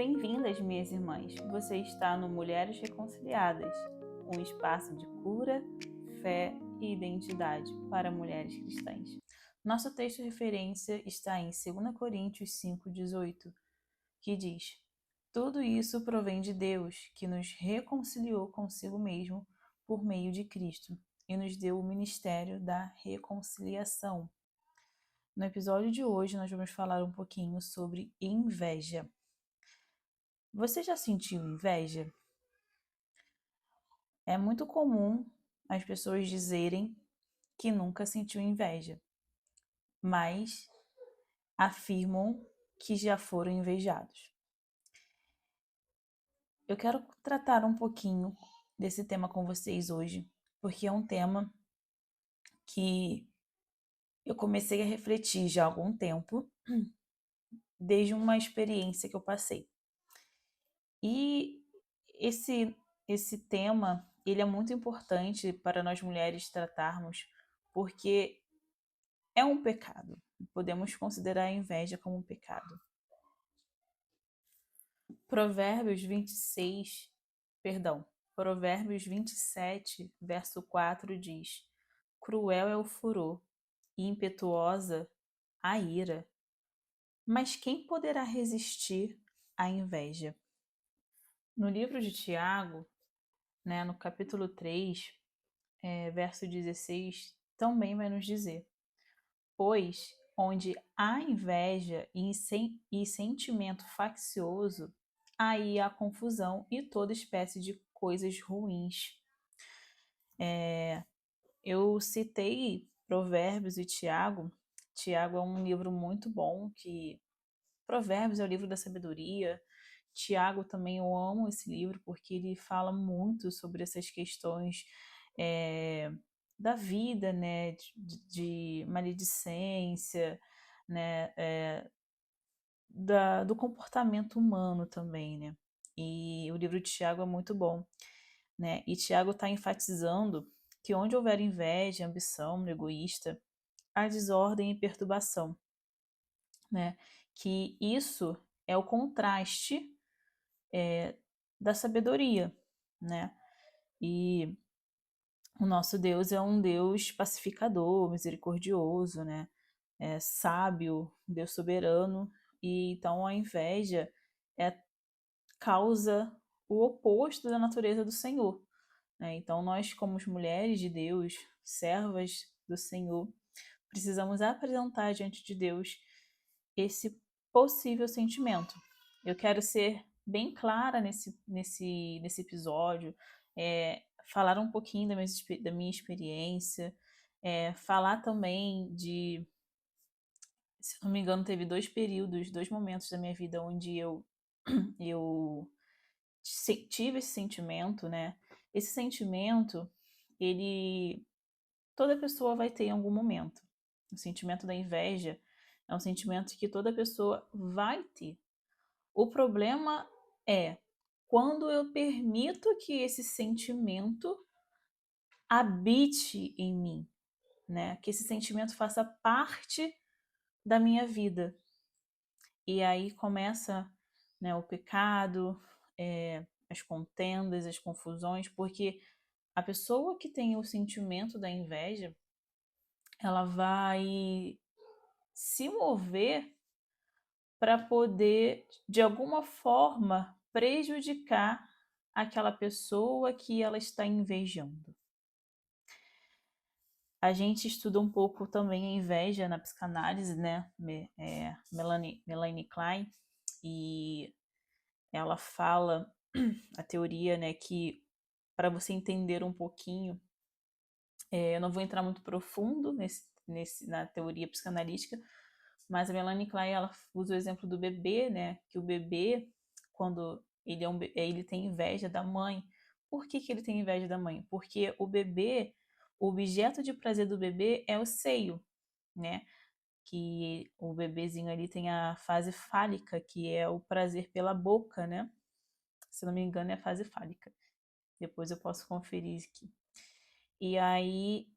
Bem-vindas, minhas irmãs. Você está no Mulheres Reconciliadas, um espaço de cura, fé e identidade para mulheres cristãs. Nosso texto de referência está em 2 Coríntios 5,18, que diz: Tudo isso provém de Deus, que nos reconciliou consigo mesmo por meio de Cristo e nos deu o ministério da reconciliação. No episódio de hoje, nós vamos falar um pouquinho sobre inveja. Você já sentiu inveja? É muito comum as pessoas dizerem que nunca sentiu inveja, mas afirmam que já foram invejados. Eu quero tratar um pouquinho desse tema com vocês hoje, porque é um tema que eu comecei a refletir já há algum tempo, desde uma experiência que eu passei. E esse tema, ele é muito importante para nós mulheres tratarmos, porque é um pecado. Podemos considerar a inveja como um pecado. Provérbios 27, verso 4 diz: Cruel é o furor e impetuosa a ira, mas quem poderá resistir à inveja? No livro de Tiago, no capítulo 3, verso 16, também vai nos dizer: Pois onde há inveja e sentimento faccioso, aí há confusão e toda espécie de coisas ruins. Eu citei Provérbios e Tiago. Tiago é um livro muito bom, que Provérbios é o livro da sabedoria. Tiago também, eu amo esse livro porque ele fala muito sobre essas questões da vida, né, de maledicência, né, do comportamento humano também, né? E o livro de Tiago é muito bom, né? E Tiago está enfatizando que onde houver inveja, ambição, egoísta, há desordem e perturbação, né? Que isso é o contraste da sabedoria, né? E o nosso Deus é um Deus pacificador, misericordioso, né? É sábio, Deus soberano, e então a inveja causa o oposto da natureza do Senhor, né? Então nós, como mulheres de Deus, servas do Senhor, precisamos apresentar diante de Deus esse possível sentimento. Eu quero ser bem clara nesse episódio, falar um pouquinho da minha experiência, falar também se não me engano, teve dois momentos da minha vida onde eu tive esse sentimento, né? Esse sentimento, toda pessoa vai ter em algum momento. O sentimento da inveja é um sentimento que toda pessoa vai ter. O problema é quando eu permito que esse sentimento habite em mim, né? Que esse sentimento faça parte da minha vida. E aí começa, né, o pecado, as contendas, as confusões, porque a pessoa que tem o sentimento da inveja, ela vai se mover para poder, de alguma forma, prejudicar aquela pessoa que ela está invejando. A gente estuda um pouco também a inveja na psicanálise, né? Melanie Klein, e ela fala a teoria, né, que para você entender um pouquinho, eu não vou entrar muito profundo na teoria psicanalítica, mas a Melanie Klein, ela usa o exemplo do bebê, né, que o bebê, quando ele tem inveja da mãe. Por que ele tem inveja da mãe? Porque o objeto de prazer do bebê é o seio, né? Que o bebezinho ali tem a fase fálica, que é o prazer pela boca, né? Se não me engano, é a fase fálica. Depois eu posso conferir aqui. E aí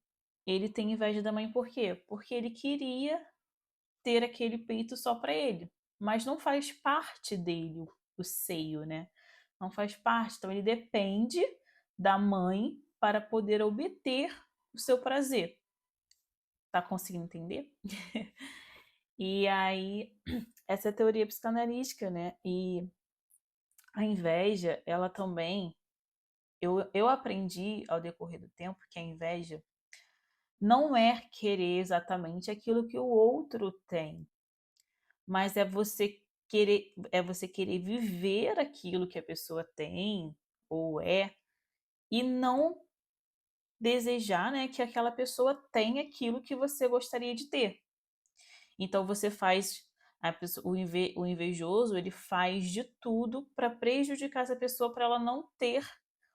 ele tem inveja da mãe por quê? Porque ele queria ter aquele peito só para ele, mas não faz parte dele o seio, né? Não faz parte. Então, ele depende da mãe para poder obter o seu prazer. Tá conseguindo entender? E aí, essa é a teoria psicanalítica, né? E a inveja, ela também. Eu aprendi ao decorrer do tempo que a inveja não é querer exatamente aquilo que o outro tem, mas é você querer viver aquilo que a pessoa tem ou é e não desejar, né, que aquela pessoa tenha aquilo que você gostaria de ter. Então você faz o invejoso, ele faz de tudo para prejudicar essa pessoa para ela não ter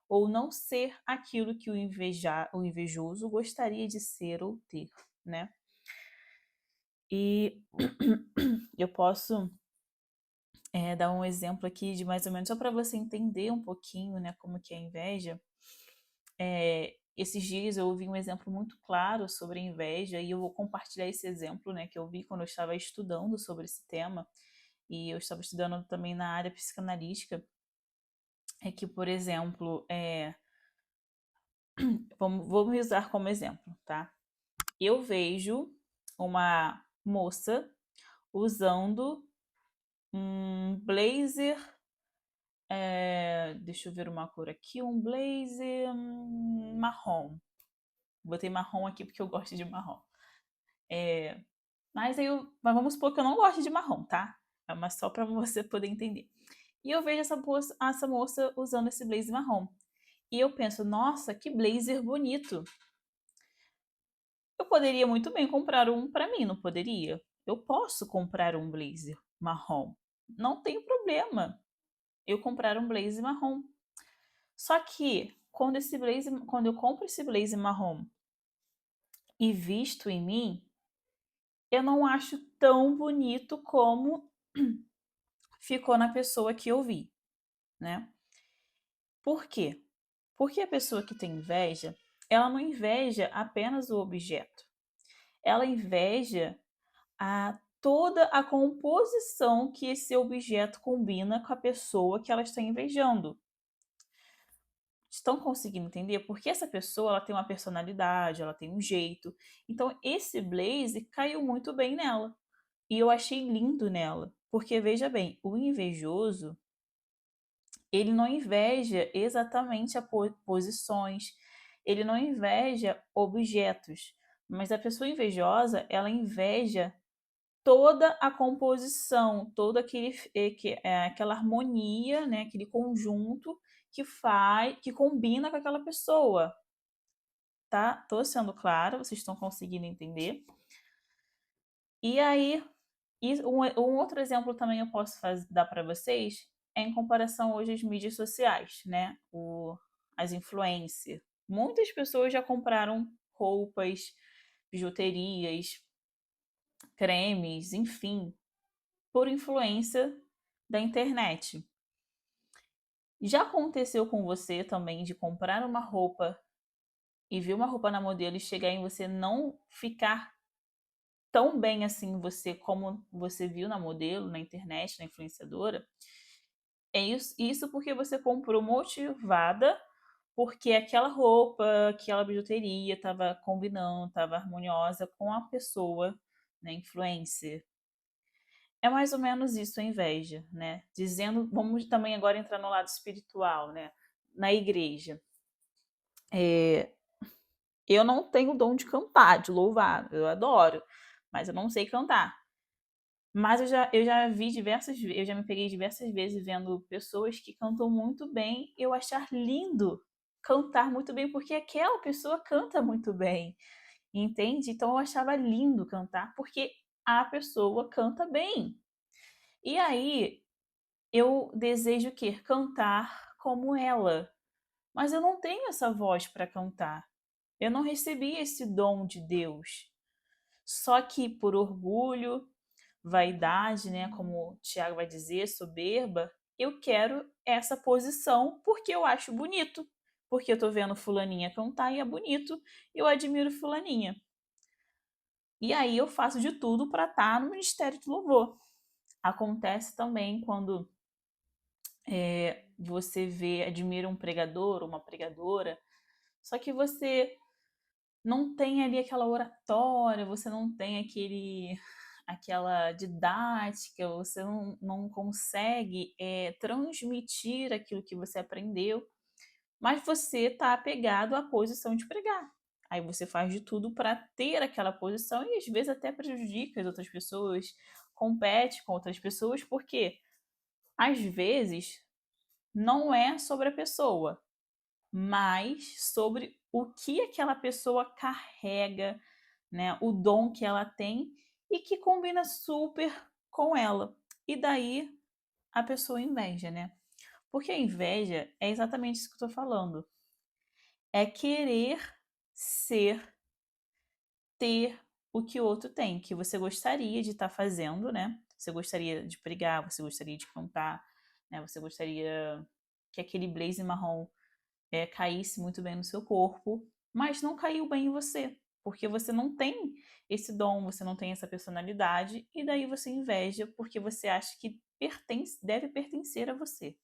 ou não ser aquilo que o invejoso gostaria de ser ou ter, né? E eu posso dar um exemplo aqui de mais ou menos só para você entender um pouquinho, né, como que é a inveja. Esses dias eu ouvi um exemplo muito claro sobre a inveja e eu vou compartilhar esse exemplo, né, que eu vi quando eu estava estudando sobre esse tema e eu estava estudando também na área psicanalítica. É que, por exemplo, vou me usar como exemplo, tá? Eu vejo uma moça usando um blazer, deixa eu ver uma cor aqui, um blazer marrom. Botei marrom aqui porque eu gosto de marrom. Mas vamos supor que eu não gosto de marrom, tá? É mas só para você poder entender. E eu vejo essa moça usando esse blazer marrom. E eu penso, nossa, que blazer bonito. Eu poderia muito bem comprar um para mim, não poderia? Eu posso comprar um blazer marrom. Não tem problema eu comprar um blazer marrom. Só que quando eu compro esse blazer marrom e visto em mim, eu não acho tão bonito como ficou na pessoa que eu vi, né? Por quê? Porque a pessoa que tem inveja, ela não inveja apenas o objeto. Ela inveja toda a composição que esse objeto combina com a pessoa que ela está invejando. Estão conseguindo entender? Porque essa pessoa ela tem uma personalidade, ela tem um jeito. Então esse blazer caiu muito bem nela. E eu achei lindo nela. Porque veja bem, o invejoso, ele não inveja exatamente posições, ele não inveja objetos, mas a pessoa invejosa, ela inveja toda a composição, toda aquela harmonia, né, aquele conjunto que combina com aquela pessoa, tá? Tô sendo clara, vocês estão conseguindo entender? E aí, um outro exemplo também eu posso dar para vocês é em comparação hoje às mídias sociais, né? As influencers. Muitas pessoas já compraram roupas, bijuterias, cremes, enfim, por influência da internet. Já aconteceu com você também de comprar uma roupa e ver uma roupa na modelo e chegar em você não ficar tão bem assim em você como você viu na modelo, na internet, na influenciadora? É isso porque você comprou motivada porque aquela roupa, aquela bijuteria estava combinando, estava harmoniosa com a pessoa, né, influencer. É mais ou menos isso a inveja, né? Dizendo, vamos também agora entrar no lado espiritual, né? Na igreja. Eu não tenho o dom de cantar, de louvar, eu adoro, mas eu não sei cantar. Mas eu já vi diversas vezes, eu já me peguei diversas vezes vendo pessoas que cantam muito bem, eu achar lindo cantar muito bem, porque aquela pessoa canta muito bem, entende? Então eu achava lindo cantar, porque a pessoa canta bem. E aí eu desejo o quê? Cantar como ela. Mas eu não tenho essa voz para cantar. Eu não recebi esse dom de Deus. Só que por orgulho, vaidade, né, como o Tiago vai dizer, soberba, eu quero essa posição porque eu acho bonito. Porque eu tô vendo fulaninha cantar e é bonito, eu admiro fulaninha. E aí eu faço de tudo para estar no ministério de louvor. Acontece também quando Você admira um pregador, uma pregadora, só que você não tem ali aquela oratória, você não tem aquela didática, você não consegue transmitir aquilo que você aprendeu, mas você está apegado à posição de pregar. Aí você faz de tudo para ter aquela posição e às vezes até prejudica as outras pessoas, compete com outras pessoas, porque às vezes não é sobre a pessoa, mas sobre o que aquela pessoa carrega, né? O dom que ela tem e que combina super com ela. E daí a pessoa inveja, né? Porque a inveja é exatamente isso que eu tô falando. É querer ser, ter o que o outro tem, que você gostaria de estar fazendo, né? Você gostaria de pregar, você gostaria de cantar, né? Você gostaria que aquele blaze marrom caísse muito bem no seu corpo, mas não caiu bem em você, porque você não tem esse dom, você não tem essa personalidade, e daí você inveja porque você acha que deve pertencer a você.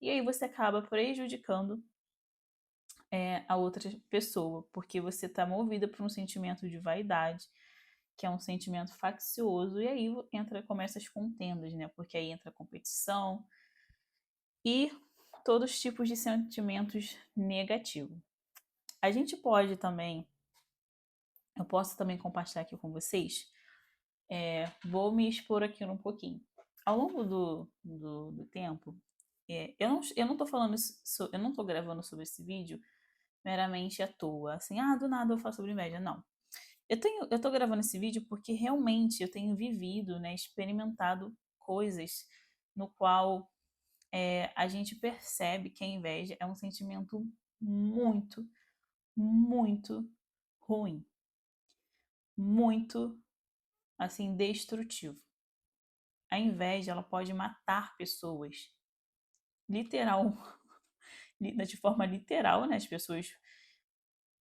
E aí você acaba prejudicando a outra pessoa, porque você está movida por um sentimento de vaidade, que é um sentimento faccioso, e aí começa as contendas, né? Porque aí entra a competição e todos os tipos de sentimentos negativos. A gente pode também, eu posso também compartilhar aqui com vocês, vou me expor aqui um pouquinho. Ao longo do tempo, eu não tô falando, eu não tô gravando sobre esse vídeo meramente à toa, assim, do nada eu falo sobre inveja, não. Eu tô gravando esse vídeo porque realmente eu tenho vivido, né, experimentado coisas no qual a gente percebe que a inveja é um sentimento muito, muito ruim, muito assim destrutivo. A inveja ela pode matar pessoas, literal, de forma literal, né? As pessoas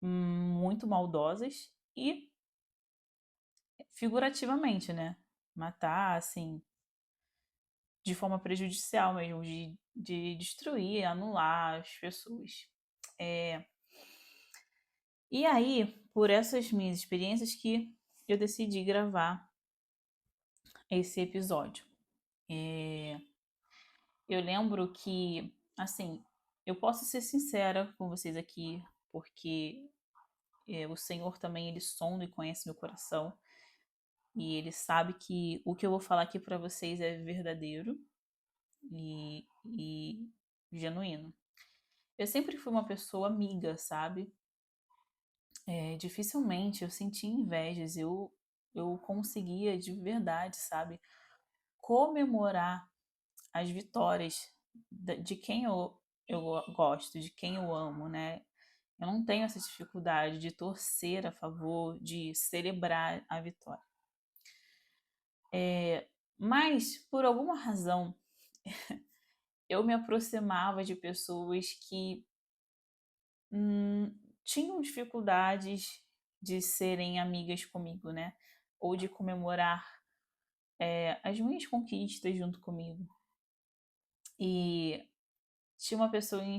muito maldosas e figurativamente, né? Matar assim de forma prejudicial mesmo, de destruir, anular as pessoas. E aí, por essas minhas experiências que eu decidi gravar esse episódio. Eu lembro que, assim, eu posso ser sincera com vocês aqui, porque o Senhor também, ele sonda e conhece meu coração. E ele sabe que o que eu vou falar aqui para vocês é verdadeiro e genuíno. Eu sempre fui uma pessoa amiga, sabe? Dificilmente eu sentia invejas, eu conseguia de verdade, sabe? Comemorar as vitórias de quem eu gosto, de quem eu amo, né? Eu não tenho essa dificuldade de torcer a favor, de celebrar a vitória. Mas, por alguma razão, eu me aproximava de pessoas que tinham dificuldades de serem amigas comigo, né? Ou de comemorar as minhas conquistas junto comigo. E tinha uma pessoa em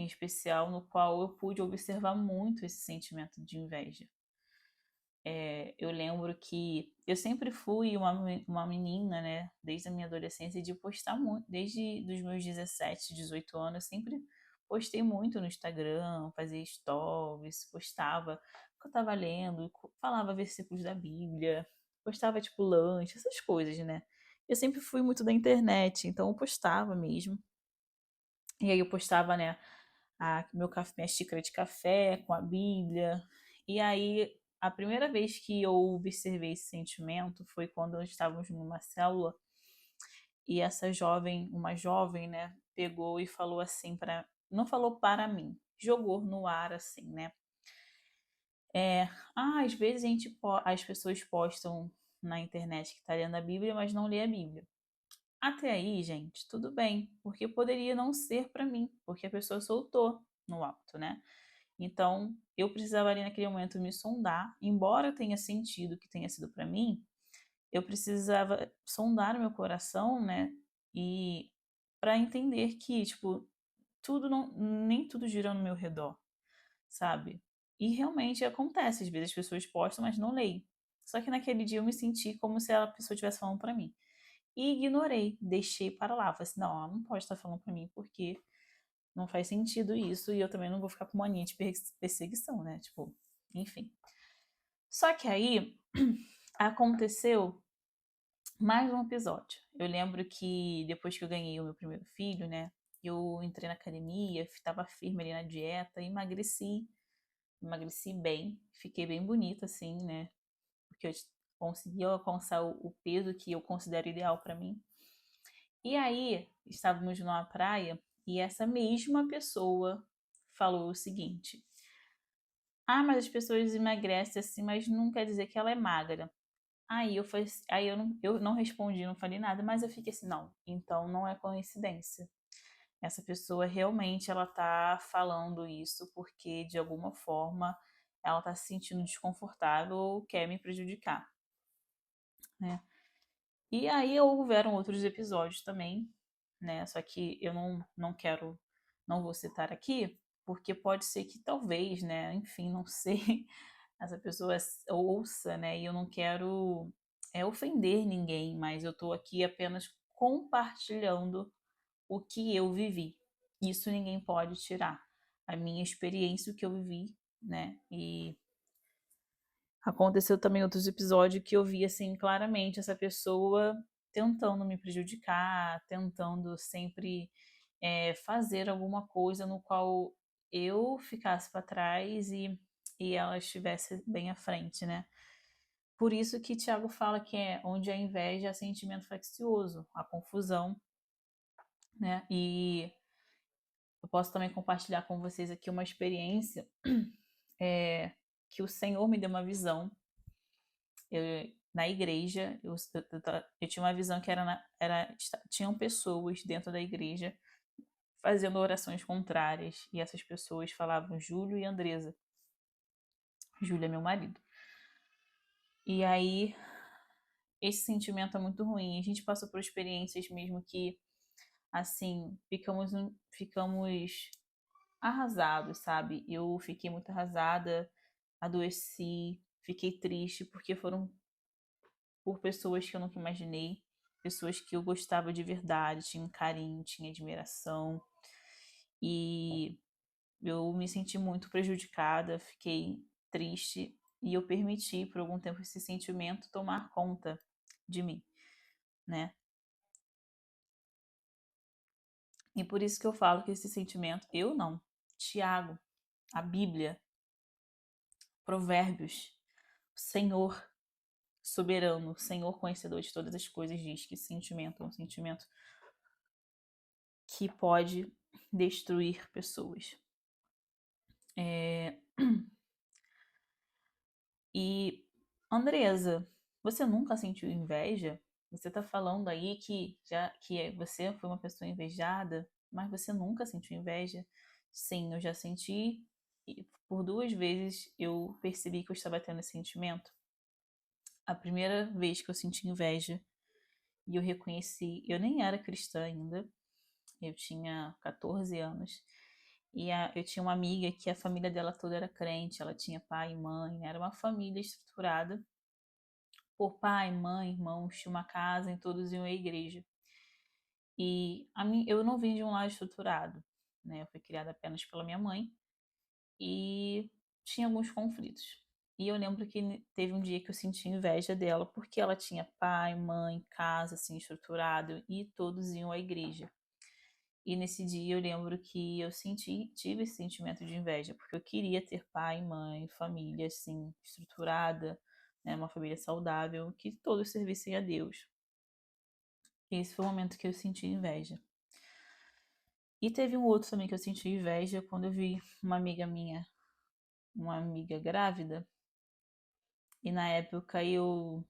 especial no qual eu pude observar muito esse sentimento de inveja. Eu lembro que eu sempre fui uma menina, né, desde a minha adolescência, de postar muito, desde os meus 17, 18 anos, eu sempre postei muito no Instagram, fazia stories, postava o que eu estava lendo, falava versículos da Bíblia, postava tipo lanche, essas coisas, né? Eu sempre fui muito da internet, então eu postava mesmo. E aí eu postava, né, minha xícara de café com a Bíblia. E aí, a primeira vez que eu observei esse sentimento foi quando nós estávamos numa célula e uma jovem, né, pegou e falou assim não falou para mim, jogou no ar assim, né? Às vezes as pessoas postam na internet que está lendo a Bíblia, mas não lê a Bíblia. Até aí, gente, tudo bem, porque poderia não ser para mim, porque a pessoa soltou no alto, né? Então, eu precisava ali naquele momento me sondar, embora eu tenha sentido que tenha sido para mim, eu precisava sondar o meu coração, né? E para entender que, tipo, tudo não, nem tudo gira no meu redor, sabe? E realmente acontece, às vezes as pessoas postam, mas não leem. Só que naquele dia eu me senti como se a pessoa estivesse falando para mim. E ignorei, deixei para lá. Falei assim, não, ela não pode estar falando para mim porque não faz sentido isso e eu também não vou ficar com mania de perseguição, né? Tipo, enfim. Só que aí aconteceu mais um episódio. Eu lembro que depois que eu ganhei o meu primeiro filho, né? Eu entrei na academia, estava firme ali na dieta, emagreci bem, fiquei bem bonita assim, né? Porque eu consegui alcançar o peso que eu considero ideal para mim. E aí, estávamos numa praia e essa mesma pessoa falou o seguinte: ah, mas as pessoas emagrecem assim, mas não quer dizer que ela é magra. Aí eu não respondi, não falei nada, mas eu fiquei assim, não, então não é coincidência. Essa pessoa realmente ela tá falando isso porque de alguma forma ela tá se sentindo desconfortável ou quer me prejudicar, né? E aí houveram outros episódios também, né? Só que eu não quero, não vou citar aqui, porque pode ser que talvez, né? Enfim, não sei, essa pessoa ouça, né? E eu não quero ofender ninguém, mas eu tô aqui apenas compartilhando o que eu vivi. Isso ninguém pode tirar. A minha experiência, o que eu vivi, né? E aconteceu também outros episódios que eu vi assim claramente essa pessoa tentando me prejudicar, tentando sempre fazer alguma coisa no qual eu ficasse para trás e ela estivesse bem à frente, né? Por isso que Tiago fala que é onde a inveja é sentimento faccioso, a confusão, né? E eu posso também compartilhar com vocês aqui uma experiência que o Senhor me deu uma visão. Na igreja, eu tinha uma visão que tinham pessoas dentro da igreja fazendo orações contrárias e essas pessoas falavam Júlio e Andresa. Júlio é meu marido. E aí esse sentimento é muito ruim. A gente passou por experiências mesmo que assim ficamos arrasados, sabe? Eu fiquei muito arrasada, adoeci, fiquei triste porque foram por pessoas que eu nunca imaginei, pessoas que eu gostava de verdade, tinha carinho, tinha admiração. E eu me senti muito prejudicada, fiquei triste e eu permiti por algum tempo esse sentimento tomar conta de mim, né? E por isso que eu falo que esse sentimento, eu não, Tiago, a Bíblia, Provérbios, o Senhor soberano, o Senhor conhecedor de todas as coisas, diz que esse sentimento é um sentimento que pode destruir pessoas. É... E, Andresa, você nunca sentiu inveja? Você tá falando aí que você foi uma pessoa invejada, mas você nunca sentiu inveja? Sim, eu já senti. E por 2 vezes eu percebi que eu estava tendo esse sentimento. A primeira vez que eu senti inveja e eu reconheci, eu nem era cristã ainda, eu tinha 14 anos. E eu tinha uma amiga que a família dela toda era crente, ela tinha pai e mãe, era uma família estruturada por pai, mãe, irmãos, tinha uma casa e todos iam à igreja. E eu não vim de um lar estruturado, né? Eu fui criada apenas pela minha mãe e tinha alguns conflitos. E eu lembro que teve um dia que eu senti inveja dela porque ela tinha pai, mãe, casa assim estruturado e todos iam à igreja. E nesse dia eu lembro que tive esse sentimento de inveja, porque eu queria ter pai, mãe, família assim estruturada, né, uma família saudável, que todos servissem a Deus. Esse foi o momento que eu senti inveja. E teve um outro também que eu senti inveja quando eu vi uma amiga minha, uma amiga grávida, e na época eu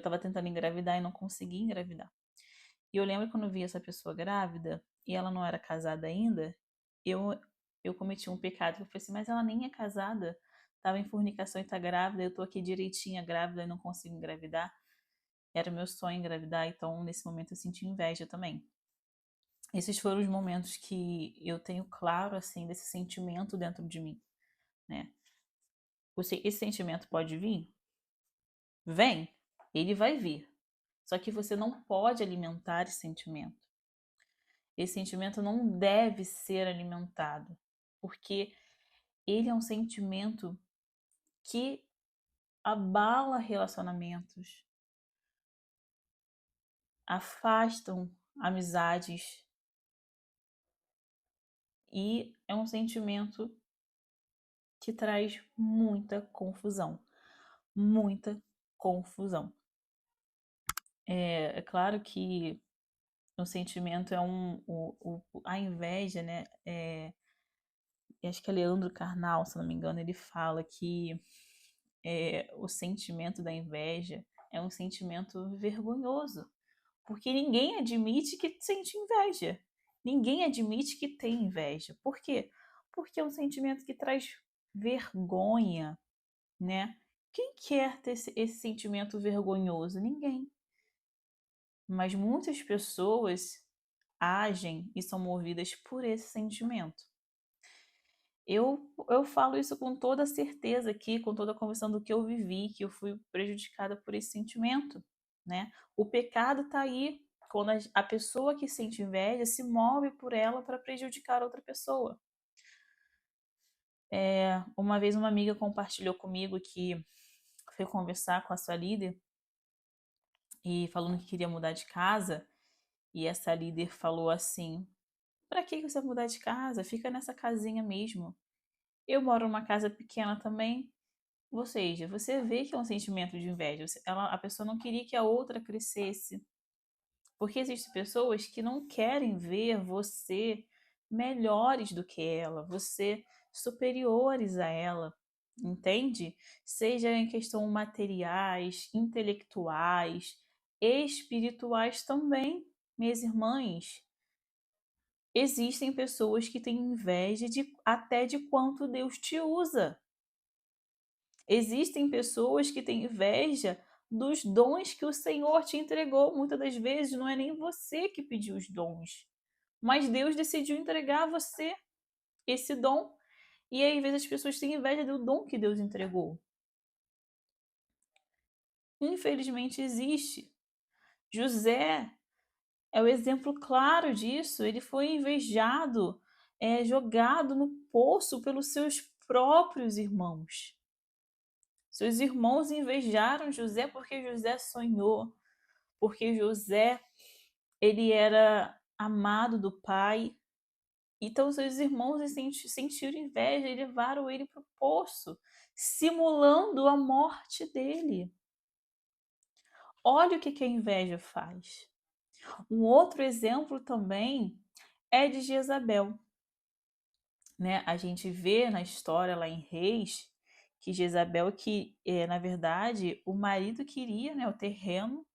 tava tentando engravidar e não consegui engravidar. E eu lembro quando eu vi essa pessoa grávida e ela não era casada ainda, eu eu cometi um pecado. Eu falei assim, mas ela nem é casada, tava em fornicação e tá grávida, eu tô aqui direitinha grávida e não consigo engravidar. Era meu sonho engravidar, então nesse momento eu senti inveja também. esses foram os momentos que eu tenho claro, assim, desse sentimento dentro de mim, né? Esse sentimento pode vir? Vem, ele vai vir. Só que você não pode alimentar esse sentimento. Esse sentimento não deve ser alimentado, porque ele é um sentimento que abala relacionamentos, afastam amizades e é um sentimento que traz muita confusão, muita confusão. É claro que o sentimento é a inveja, né? Acho que é Leandro Carnal, se não me engano, ele fala que o sentimento da inveja é um sentimento vergonhoso, porque ninguém admite que sente inveja. Ninguém admite que tem inveja. Por quê? Porque é um sentimento que traz vergonha, né? Quem quer ter esse sentimento vergonhoso? Ninguém. Mas muitas pessoas agem e são movidas por esse sentimento. Eu falo isso com toda certeza aqui, com toda a convicção do que eu vivi, que eu fui prejudicada por esse sentimento, né? O pecado está aí quando a pessoa que sente inveja se move por ela para prejudicar outra pessoa. Uma vez uma amiga compartilhou comigo que foi conversar com a sua líder e falando que queria mudar de casa, e essa líder falou assim: "Para que você vai mudar de casa? Fica nessa casinha mesmo. Eu moro numa casa pequena também." Ou seja, você vê que é um sentimento de inveja. A pessoa não queria que a outra crescesse. Porque existem pessoas que não querem ver você melhores do que ela, você superiores a ela, entende? Seja em questão materiais, intelectuais, espirituais também, minhas irmãs. Existem pessoas que têm inveja até de quanto Deus te usa. Existem pessoas que têm inveja dos dons que o Senhor te entregou. Muitas das vezes não é nem você que pediu os dons, mas Deus decidiu entregar a você esse dom. E aí, às vezes as pessoas têm inveja do dom que Deus entregou. Infelizmente existe. José é o exemplo claro disso. Ele foi invejado, jogado no poço pelos seus próprios irmãos. Seus irmãos invejaram José porque José sonhou, porque José ele era amado do pai. Então seus irmãos sentiram inveja e levaram ele para o poço, simulando a morte dele. Olha o que a inveja faz. Um outro exemplo também é de Jezabel. Né? A gente vê na história lá em Reis que Jezabel, na verdade, o marido queria, né, o terreno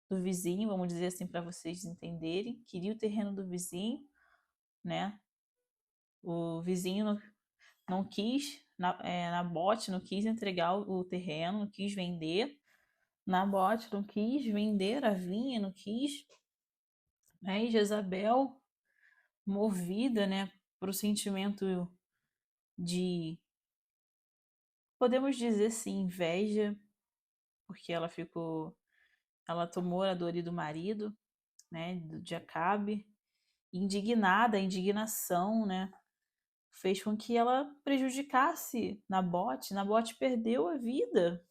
do vizinho, vamos dizer assim para vocês entenderem, queria o terreno do vizinho, né? O vizinho não quis, Nabote não quis entregar o terreno, não quis vender, Nabote não quis vender a vinha, não quis, né? E Jezabel, movida, né, para o sentimento de, podemos dizer assim, inveja, porque ela tomou a dor do marido, né, de Acabe, indignada, a indignação, né, fez com que ela prejudicasse Nabote. Nabote perdeu a vida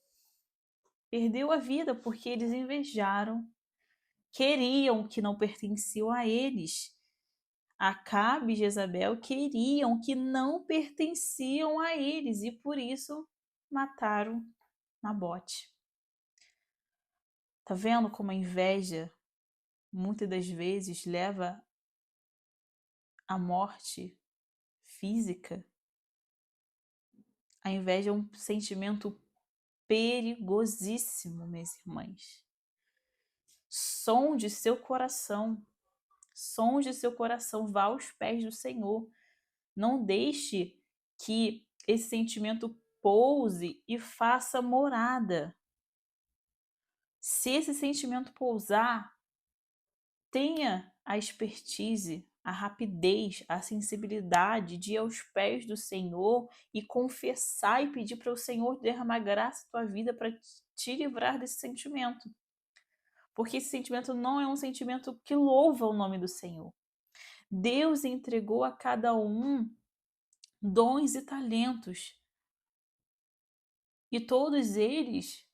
porque eles invejaram, queriam que não pertenciam a eles. Acabe e Jezabel queriam que não pertenciam a eles e por isso mataram Nabote. Tá vendo como a inveja muitas das vezes leva à morte física? A inveja é um sentimento perigosíssimo, minhas irmãs. Sonde seu coração. Sonde seu coração, vá aos pés do Senhor. Não deixe que esse sentimento pouse e faça morada. Se esse sentimento pousar, tenha a expertise, a rapidez, a sensibilidade de ir aos pés do Senhor e confessar e pedir para o Senhor derramar graça na tua vida para te livrar desse sentimento. Porque esse sentimento não é um sentimento que louva o nome do Senhor. Deus entregou a cada um dons e talentos. E todos eles,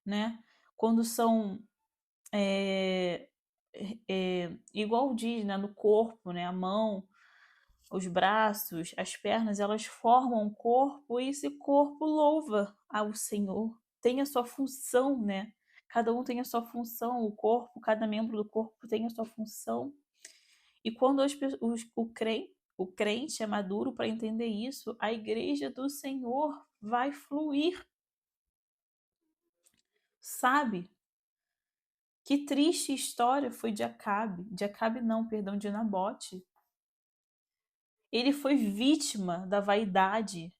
né, quando são igual diz, né, no corpo, né, a mão, os braços, as pernas, elas formam um corpo e esse corpo louva ao Senhor. Tem a sua função, né? Cada um tem a sua função, o corpo, cada membro do corpo tem a sua função. E quando o crente é maduro para entender isso, a igreja do Senhor vai fluir. Sabe? Que triste história foi de Acabe. De Nabote. Ele foi vítima da vaidade,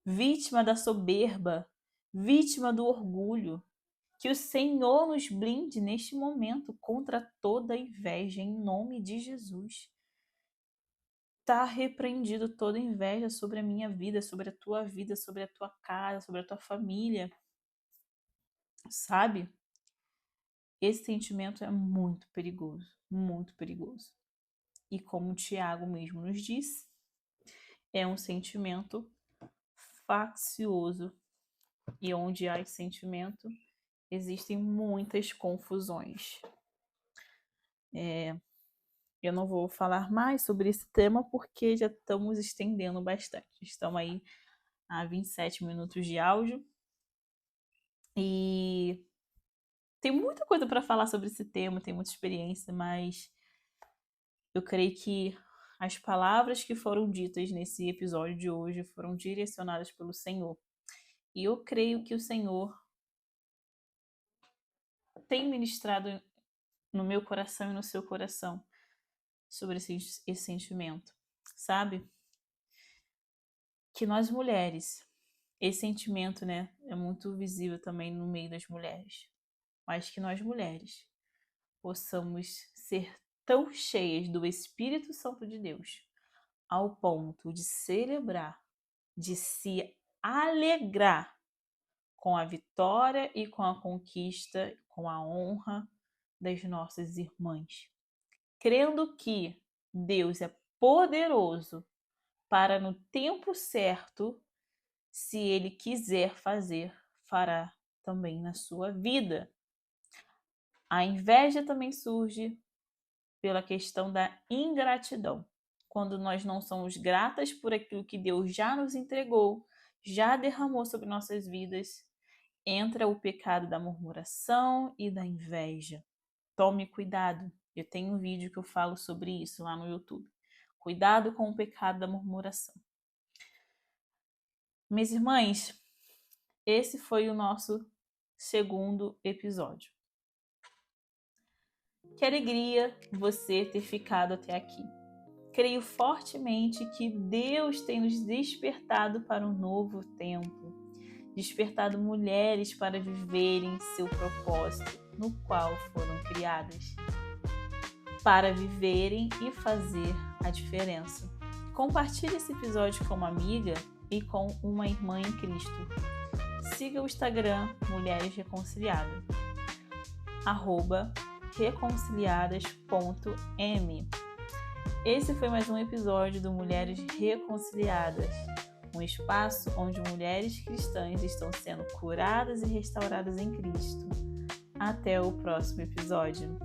vítima da soberba, vítima do orgulho. Que o Senhor nos blinde neste momento contra toda inveja, em nome de Jesus. Está repreendido toda inveja sobre a minha vida, sobre a tua casa, sobre a tua família. Sabe? Esse sentimento é muito perigoso, muito perigoso. E como o Tiago mesmo nos disse, é um sentimento faccioso. E onde há esse sentimento, existem muitas confusões. Eu não vou falar mais sobre esse tema porque já estamos estendendo bastante. Estamos aí a 27 minutos de áudio. E tem muita coisa para falar sobre esse tema, tem muita experiência, mas eu creio que as palavras que foram ditas nesse episódio de hoje foram direcionadas pelo Senhor. E eu creio que o Senhor tem ministrado no meu coração e no seu coração sobre esse sentimento, sabe? Que nós mulheres, esse sentimento, né, é muito visível também no meio das mulheres, mas que nós mulheres possamos ser tão cheias do Espírito Santo de Deus, ao ponto de celebrar, de se alegrar com a vitória e com a conquista, com a honra das nossas irmãs. Crendo que Deus é poderoso para, no tempo certo, se Ele quiser fazer, fará também na sua vida. A inveja também surge pela questão da ingratidão. Quando nós não somos gratas por aquilo que Deus já nos entregou, já derramou sobre nossas vidas, entra o pecado da murmuração e da inveja. Tome cuidado. Eu tenho um vídeo que eu falo sobre isso lá no YouTube. Cuidado com o pecado da murmuração. Minhas irmãs, esse foi o nosso segundo episódio. Que alegria você ter ficado até aqui. Creio fortemente que Deus tem nos despertado para um novo tempo, despertado mulheres para viverem seu propósito, no qual foram criadas, para viverem e fazer a diferença. Compartilhe esse episódio com uma amiga e com uma irmã em Cristo. Siga o Instagram Mulheres Reconciliadas, @reconciliadas.m. Esse foi mais um episódio do Mulheres Reconciliadas, um espaço onde mulheres cristãs estão sendo curadas e restauradas em Cristo. Até o próximo episódio.